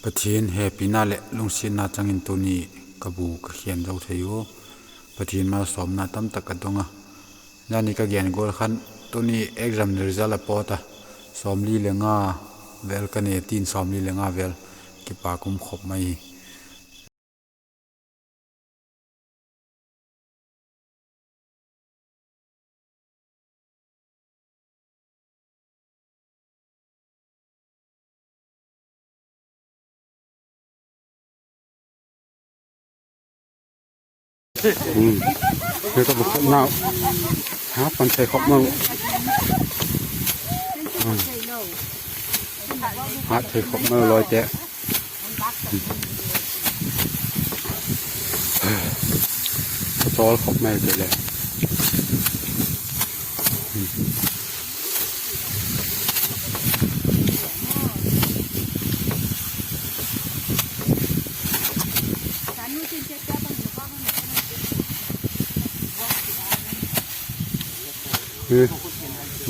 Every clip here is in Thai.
ปะเทียนแฮปีน่าเละลุงศินาจังอินตัวนี้กบูกเขียนเราเทียวปะเทียนมาสอมนาตั้มตะกัดตรงอ่ะนั่นนี่ก็เขียนกอลขันตัวนี้เอ็กซัมเรซัลปอตะสอมลีเลงาเวลกันเนตีนสอมลีเลงาเวลกิปากุมขบไม่คือก็บุกหนาวหาปันใส่ขบมือหาใส่ขบมือลอยแตะซอลขบแม่เจอเลย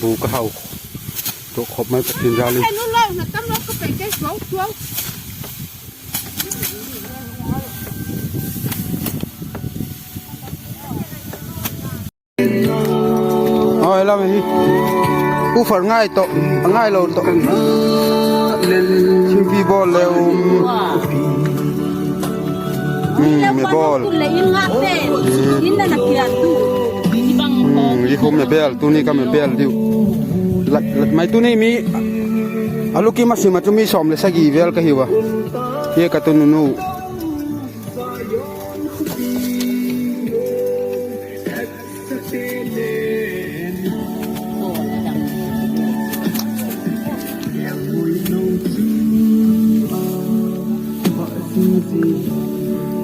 บูก็เอาตัวขบไม่กินยาเลยเอาไอ้เราไปกูฝันง่ายโตง่ายเราโตชิมพีบอลเร็วไม่บอลยี่ห้อไม่เบลตัวนี้ก็ไม่เบลดิวไม่ตัวนี้มีอาลูกี้มาสิมาจะมีสอมเลยสักกี่เวลก็หิวะเยอะกับตัวนู้น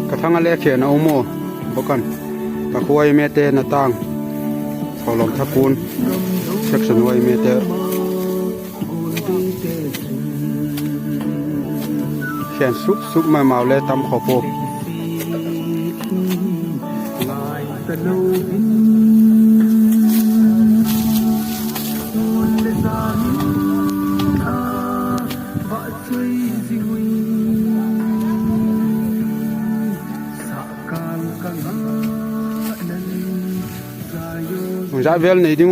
กระทั่งอะไรเขียนเอาโม่บอกกันตะคุยเมเตนต่างเขาลองทับปูนเช็คสันไว้เมเตเขียนซุกมาเมาเลยตำขอโปผมจะเวลนี่ดิ